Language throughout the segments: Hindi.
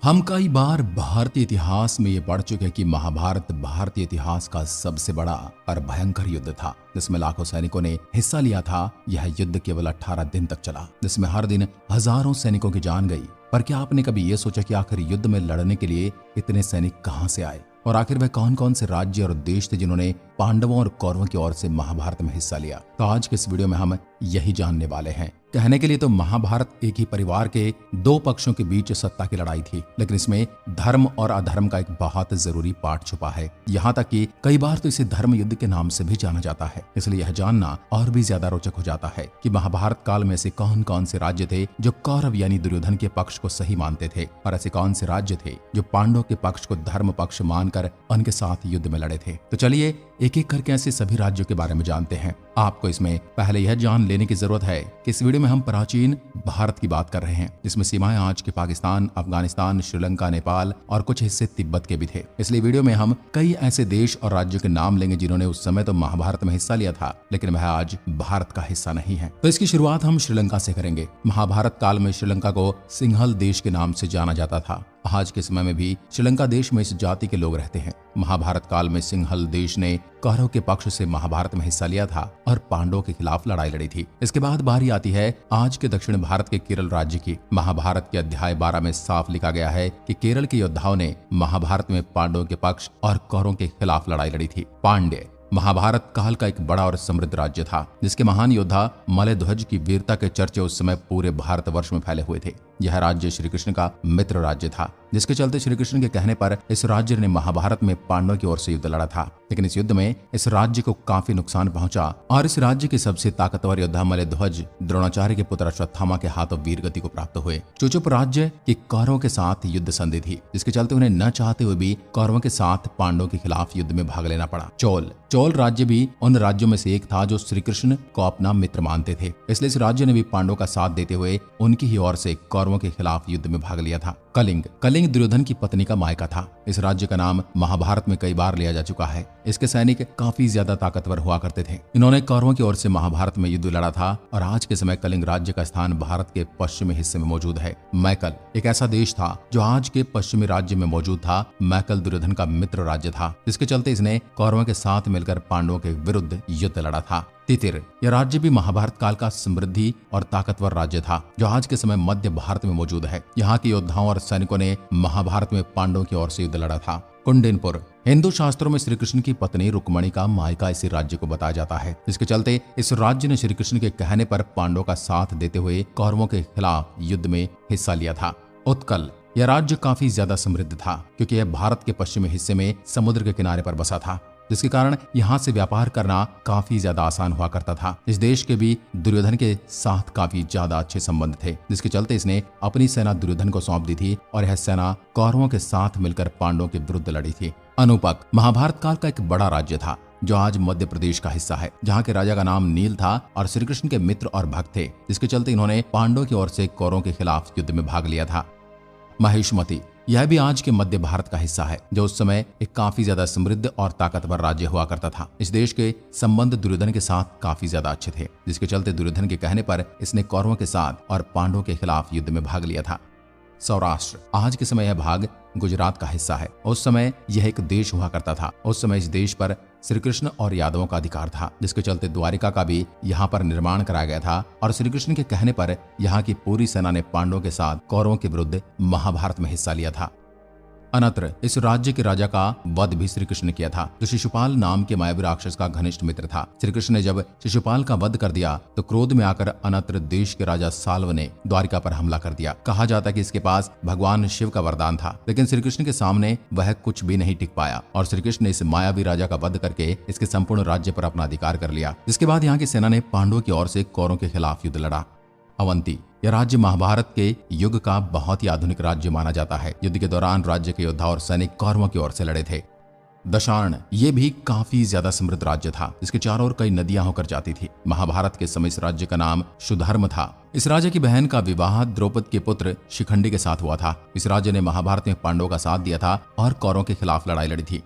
हम कई बार भारतीय इतिहास में ये पढ़ चुके हैं कि महाभारत भारतीय इतिहास का सबसे बड़ा और भयंकर युद्ध था, जिसमें लाखों सैनिकों ने हिस्सा लिया था। यह युद्ध केवल 18 दिन तक चला, जिसमें हर दिन हजारों सैनिकों की जान गई। पर क्या आपने कभी ये सोचा कि आखिर युद्ध में लड़ने के लिए इतने सैनिक कहां से आए, और आखिर वह कौन कौन से राज्य और देश थे जिन्होंने पांडवों और कौरवों की ओर से महाभारत में हिस्सा लिया? तो आज के इस वीडियो में हम यही जानने वाले हैं। कहने के लिए तो महाभारत एक ही परिवार के दो पक्षों के बीच सत्ता की लड़ाई थी, लेकिन इसमें धर्म और अधर्म का एक बहुत जरूरी पार्ट छुपा है। यहाँ तक कि कई बार तो इसे धर्म युद्ध के नाम से भी जाना जाता है। इसलिए यह जानना और भी ज्यादा रोचक हो जाता है कि महाभारत काल में ऐसे कौन कौन से राज्य थे जो कौरव यानी दुर्योधन के पक्ष को सही मानते थे, और ऐसे कौन से राज्य थे जो पांडवों के पक्ष को धर्म पक्ष मानकर उनके साथ युद्ध में लड़े थे। तो चलिए एक एक करके ऐसे सभी राज्यों के बारे में जानते हैं। आपको इसमें पहले यह जान लेने की जरूरत है कि इस वीडियो में हम प्राचीन भारत की बात कर रहे हैं, जिसमें सीमाएं आज के पाकिस्तान, अफगानिस्तान, श्रीलंका, नेपाल और कुछ हिस्से तिब्बत के भी थे। इसलिए वीडियो में हम कई ऐसे देश और राज्यों के नाम लेंगे जिन्होंने उस समय तो महाभारत में हिस्सा लिया था, लेकिन वह आज भारत का हिस्सा नहीं है। तो इसकी शुरुआत हम श्रीलंका से करेंगे। महाभारत काल में श्रीलंका को सिंहल देश के नाम से जाना जाता था। आज के समय में भी श्रीलंका देश में इस जाति के लोग रहते हैं। महाभारत काल में सिंहल देश ने कौरव के पक्ष से महाभारत में हिस्सा लिया था और पांडवों के खिलाफ लड़ाई लड़ी थी। इसके बाद बारी आती है आज के दक्षिण भारत के केरल राज्य की। महाभारत के अध्याय 12 में साफ लिखा गया है कि केरल के योद्धाओं ने महाभारत में पांडवों के पक्ष और कौरवों के खिलाफ लड़ाई लड़ी थी। पांड्य महाभारत काल का एक बड़ा और समृद्ध राज्य था, जिसके महान योद्धा मलयध्वज की वीरता के चर्चे उस समय पूरे भारतवर्ष में फैले हुए थे। यह राज्य श्री कृष्ण का मित्र राज्य था, जिसके चलते श्री कृष्ण के कहने पर इस राज्य ने महाभारत में पांडवों की ओर से युद्ध लड़ा था। लेकिन इस युद्ध में इस राज्य को काफी नुकसान पहुंचा और इस राज्य के सबसे ताकतवर योद्धा मलयध्वज द्रोणाचार्य के पुत्र अश्वत्थामा के हाथों वीरगति को प्राप्त हुए। चुचुप राज्य की कौरवों के साथ युद्ध संधि थी, जिसके चलते उन्हें न चाहते हुए भी कौरवों के साथ पांडवों के खिलाफ युद्ध में भाग लेना पड़ा। चोल राज्य भी उन राज्यों में से एक था जो श्री कृष्ण को अपना मित्र मानते थे। इसलिए इस राज्य ने भी पांडवों का साथ देते हुए उनकी ही ओर से कौरवों के खिलाफ युद्ध में भाग लिया था। कलिंग दुर्योधन की पत्नी का मायका था। इस राज्य का नाम महाभारत में कई बार लिया जा चुका है। इसके सैनिक काफी ज्यादा ताकतवर हुआ करते थे। इन्होंने कौरवों की ओर से महाभारत में युद्ध लड़ा था और आज के समय कलिंग राज्य का स्थान भारत के पश्चिमी हिस्से में मौजूद है। मैकल एक ऐसा देश था जो आज के पश्चिमी राज्य में मौजूद था। मैकल दुर्योधन का मित्र राज्य था, जिसके चलते इसने कौरवों के साथ मिलकर पांडवों के विरुद्ध युद्ध लड़ा था। तितिर यह राज्य भी महाभारत काल का समृद्धि और ताकतवर राज्य था, जो आज के समय मध्य भारत में मौजूद है। यहाँ के योद्धाओं और सैनिकों ने महाभारत में पांडवों की ओर से युद्ध लड़ा था। कुंडिनपुर हिंदू शास्त्रों में श्री कृष्ण की पत्नी रुक्मणी का मायका इसी राज्य को बताया जाता है, जिसके चलते इस राज्य ने श्री कृष्ण के कहने पर पांडवों का साथ देते हुए कौरवों के खिलाफ युद्ध में हिस्सा लिया था। उत्कल यह राज्य काफी ज्यादा समृद्ध था, क्योंकि यह भारत के पश्चिमी हिस्से में समुद्र के किनारे पर बसा था, जिसके कारण यहाँ से व्यापार करना काफी ज्यादा आसान हुआ करता था। इस देश के भी दुर्योधन के साथ काफी ज्यादा अच्छे संबंध थे, जिसके चलते इसने अपनी सेना दुर्योधन को सौंप दी थी और यह सेना कौरवों के साथ मिलकर पांडवों के विरुद्ध लड़ी थी। अनुपक महाभारत काल का एक बड़ा राज्य था, जो आज मध्य प्रदेश का हिस्सा है। जहाँ के राजा का नाम नील था और श्री कृष्ण के मित्र और भक्त थे, जिसके चलते इन्होंने पांडवों की ओर से कौरवों के खिलाफ युद्ध में भाग लिया था। महिष्मति यह भी आज के मध्य भारत का हिस्सा है, जो उस समय एक काफी ज्यादा समृद्ध और ताकतवर राज्य हुआ करता था। इस देश के संबंध दुर्योधन के साथ काफी ज्यादा अच्छे थे, जिसके चलते दुर्योधन के कहने पर इसने कौरवों के साथ और पांडवों के खिलाफ युद्ध में भाग लिया था। सौराष्ट्र आज के समय यह भाग गुजरात का हिस्सा है। उस समय यह एक देश हुआ करता था। उस समय इस देश पर श्री कृष्ण और यादवों का अधिकार था, जिसके चलते द्वारिका का भी यहाँ पर निर्माण कराया गया था और श्री कृष्ण के कहने पर यहाँ की पूरी सेना ने पांडवों के साथ कौरवों के विरुद्ध महाभारत में हिस्सा लिया था। अनत्र इस राज्य के राजा का वध भी श्री कृष्ण ने किया था, जो शिशुपाल नाम के मायावी राक्षस का घनिष्ठ मित्र था। श्री कृष्ण ने जब शिशुपाल का वध कर दिया तो क्रोध में आकर अनत्र देश के राजा साल्व ने द्वारिका पर हमला कर दिया। कहा जाता है कि इसके पास भगवान शिव का वरदान था, लेकिन श्री कृष्ण के सामने वह कुछ भी नहीं टिक पाया और श्री कृष्ण ने इस मायावी राजा का वध करके इसके संपूर्ण राज्य पर अपना अधिकार कर लिया। जिसके बाद यहाँ की सेना ने पांडवों की ओर से कौरवों के खिलाफ युद्ध लड़ा। अवंती यह राज्य महाभारत के युग का बहुत ही आधुनिक राज्य माना जाता है। युद्ध के दौरान राज्य के योद्धा और सैनिक कौरवों की ओर से लड़े थे। दशार्ण ये भी काफी ज्यादा समृद्ध राज्य था, जिसके चारों ओर कई नदियां होकर जाती थी। महाभारत के समय इस राज्य का नाम सुधर्म था। इस राज्य की बहन का विवाह द्रौपद के पुत्र शिखंडी के साथ हुआ था। इस राज्य ने महाभारत में पांडवों का साथ दिया था और कौरवों के खिलाफ लड़ाई लड़ी थी।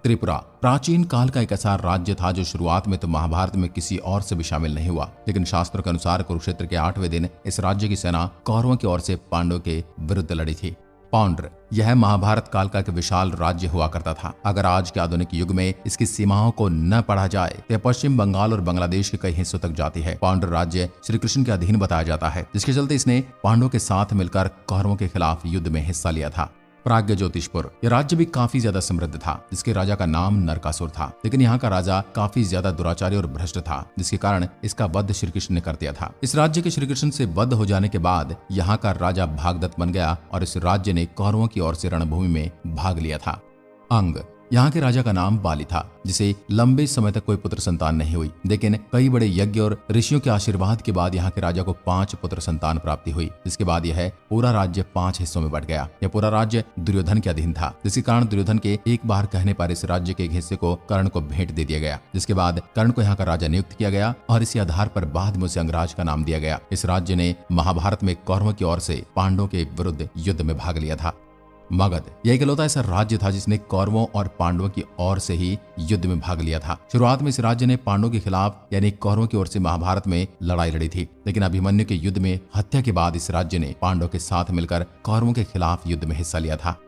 त्रिपुरा प्राचीन काल का एक ऐसा राज्य था जो शुरुआत में तो महाभारत में किसी और से भी शामिल नहीं हुआ, लेकिन शास्त्रों के अनुसार कुरुक्षेत्र के 8वें दिन इस राज्य की सेना कौरवों की ओर से पांडवों के विरुद्ध लड़ी थी। पौंड्र यह महाभारत काल का एक विशाल राज्य हुआ करता था। अगर आज के आधुनिक युग में इसकी सीमाओं को न पढ़ा जाए तो पश्चिम बंगाल और बांग्लादेश के कई हिस्सों तक जाती है। पौंड्र राज्य श्री कृष्ण के अधीन बताया जाता है, जिसके चलते इसने पांडवों के साथ मिलकर कौरवों के खिलाफ युद्ध में हिस्सा लिया था। प्राग्ञ ज्योतिषपुर यह राज्य भी काफी ज्यादा समृद्ध था, जिसके राजा का नाम नरकासुर था। लेकिन यहाँ का राजा काफी ज्यादा दुराचारी और भ्रष्ट था, जिसके कारण इसका वध श्री कृष्ण ने कर दिया था। इस राज्य के श्री कृष्ण से वध हो जाने के बाद यहाँ का राजा भागदत्त बन गया और इस राज्य ने कौरवों की ओर से रणभूमि में भाग लिया था। अंग यहाँ के राजा का नाम बाली था, जिसे लंबे समय तक कोई पुत्र संतान नहीं हुई, लेकिन कई बड़े यज्ञ और ऋषियों के आशीर्वाद के बाद यहाँ के राजा को 5 पुत्र संतान प्राप्ति हुई। जिसके बाद यह पूरा राज्य 5 हिस्सों में बट गया। यह पूरा राज्य दुर्योधन के अधीन था, जिसके कारण दुर्योधन के एक बार कहने पर इस राज्य के एक हिस्से को कर्ण को भेंट दे दिया गया। जिसके बाद कर्ण को यहाँ का राजा नियुक्त किया गया और इसी आधार पर बाद में उसे अंगराज का नाम दिया गया। इस राज्य ने महाभारत में कौरवों की ओर से पांडवों के विरुद्ध युद्ध में भाग लिया था। मगध यह इकलौता ऐसा राज्य था जिसने कौरवों और पांडवों की ओर से ही युद्ध में भाग लिया था। शुरुआत में इस राज्य ने पांडवों के खिलाफ यानी कौरवों की ओर से महाभारत में लड़ाई लड़ी थी, लेकिन अभिमन्यु के युद्ध में हत्या के बाद इस राज्य ने पांडवों के साथ मिलकर कौरवों के खिलाफ युद्ध में हिस्सा लिया था।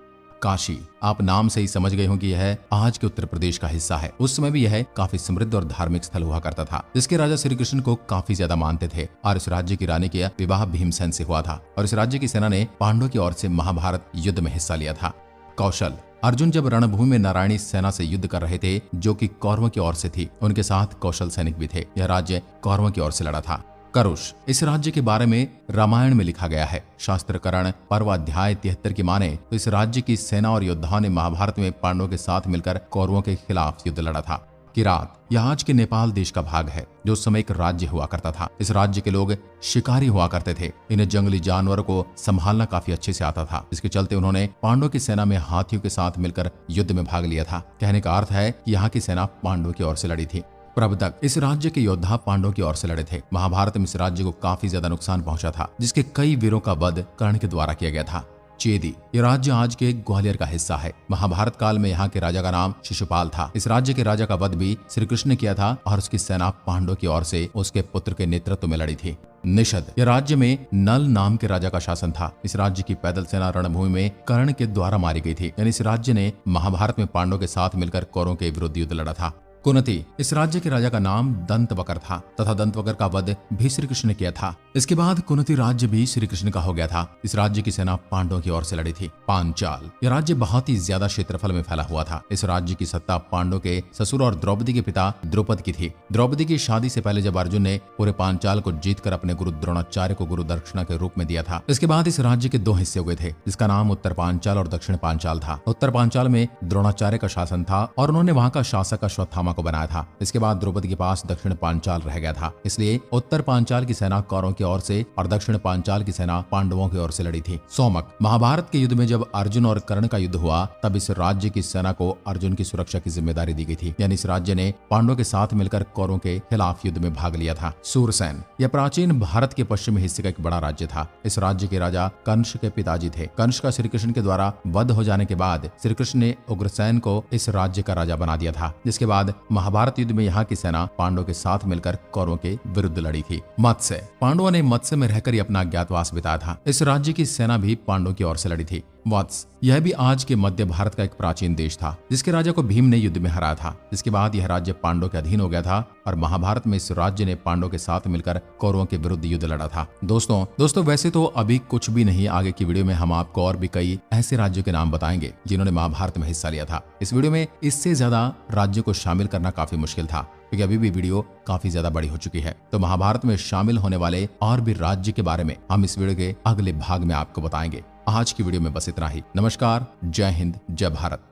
काशी आप नाम से ही समझ गए होंगे यह आज के उत्तर प्रदेश का हिस्सा है। उस समय भी यह काफी समृद्ध और धार्मिक स्थल हुआ करता था, जिसके राजा श्री कृष्ण को काफी ज्यादा मानते थे और इस राज्य की रानी का विवाह भीमसेन से हुआ था और इस राज्य की सेना ने पांडवों की ओर से महाभारत युद्ध में हिस्सा लिया था। कौशल अर्जुन जब रणभूमि में नारायणी सेना से युद्ध कर रहे थे, जो कि कौरवों की ओर से थी, उनके साथ कौशल सैनिक भी थे। यह राज्य कौरवों की ओर से लड़ा था। करुष इस राज्य के बारे में रामायण में लिखा गया है। शास्त्रकरण पर्व अध्याय 73 की माने तो इस राज्य की सेना और योद्धाओं ने महाभारत में पांडवों के साथ मिलकर कौरवों के खिलाफ युद्ध लड़ा था। किरात यह आज के नेपाल देश का भाग है, जो उस समय एक राज्य हुआ करता था। इस राज्य के लोग शिकारी हुआ करते थे। इन्हें जंगली जानवरों को संभालना काफी अच्छे से आता था, इसके चलते उन्होंने पांडवों की सेना में हाथियों के साथ मिलकर युद्ध में भाग लिया था। कहने का अर्थ है कि यहाँ की सेना पांडवों की ओर से लड़ी थी। प्रबदक इस राज्य के योद्धा पांडवों की ओर से लड़े थे। महाभारत में इस राज्य को काफी ज्यादा नुकसान पहुंचा था, जिसके कई वीरों का वध कर्ण के द्वारा किया गया था। चेदी ये राज्य आज के ग्वालियर का हिस्सा है। महाभारत काल में यहाँ के राजा का नाम शिशुपाल था। इस राज्य के राजा का वध भी श्री कृष्ण ने किया था और उसकी सेना पांडवों की ओर से उसके पुत्र के नेतृत्व में लड़ी थी। निषद यह राज्य में नल नाम के राजा का शासन था। इस राज्य की पैदल सेना रणभूमि में कर्ण के द्वारा मारी गई थी, यानी इस राज्य ने महाभारत में पांडवों के साथ मिलकर कौरवों के विरुद्ध युद्ध लड़ा था। कुंती इस राज्य के राजा का नाम दंतवक्र था तथा दंतवक्र का वध भी श्री कृष्ण ने किया था। इसके बाद कुंती राज्य भी श्री कृष्ण का हो गया था। इस राज्य की सेना पांडवों की ओर से लड़ी थी। पांचाल यह राज्य बहुत ही ज्यादा क्षेत्रफल में फैला हुआ था। इस राज्य की सत्ता पांडवों के ससुर और द्रौपदी के पिता द्रुपद की थी। द्रौपदी की शादी से पहले जब अर्जुन ने पूरे पांचाल को जीतकर अपने गुरु द्रोणाचार्य को गुरु दक्षिणा के रूप में दिया था। इसके बाद इस राज्य के 2 हिस्से हुए थे, जिसका नाम उत्तर पांचाल और दक्षिण पांचाल था। उत्तर पांचाल में द्रोणाचार्य का शासन था और उन्होंने वहां का शासक अश्वत्थामा को बनाया था। इसके बाद द्रौपदी के पास दक्षिण पांचाल रह गया था, इसलिए उत्तर पांचाल की सेना कौरवों की ओर से और दक्षिण पांचाल की सेना पांडवों की ओर से लड़ी थी। सोमक महाभारत के युद्ध में जब अर्जुन और कर्ण का युद्ध हुआ, तब इस राज्य की सेना को अर्जुन की सुरक्षा की जिम्मेदारी दी गई थी, यानी इस राज्य ने पांडवों के साथ मिलकर कौरवों के खिलाफ युद्ध में भाग लिया था। सूरसेन यह प्राचीन भारत के पश्चिमी हिस्से का एक बड़ा राज्य था। इस राज्य के राजा कंस के पिताजी थे। कंस का श्री कृष्ण के द्वारा वध हो जाने के बाद श्री कृष्ण ने उग्रसेन को इस राज्य का राजा बना दिया था, जिसके बाद महाभारत युद्ध में यहाँ की सेना पांडवों के साथ मिलकर कौरवों के विरुद्ध लड़ी थी। मत्स्य पांडवों ने मत्स्य में रहकर ही अपना अज्ञातवास बिताया था। इस राज्य की सेना भी पांडवों की ओर से लड़ी थी। वत्स यह भी आज के मध्य भारत का एक प्राचीन देश था, जिसके राजा को भीम ने युद्ध में हराया था। इसके बाद यह राज्य पांडवों के अधीन हो गया था और महाभारत में इस राज्य ने पांडवों के साथ मिलकर कौरवों के विरुद्ध युद्ध लड़ा था। दोस्तों वैसे तो अभी कुछ भी नहीं, आगे की वीडियो में हम आपको और भी कई ऐसे राज्यों के नाम बताएंगे जिन्होंने महाभारत में हिस्सा लिया था। इस वीडियो में इससे ज्यादा राज्यों को शामिल करना काफी मुश्किल था, क्योंकि अभी भी वीडियो काफी ज्यादा बड़ी हो चुकी है। तो महाभारत में शामिल होने वाले और भी राज्य के बारे में हम इस वीडियो के अगले भाग में आपको बताएंगे। आज की वीडियो में बस इतना ही। नमस्कार, जय हिंद, जय भारत।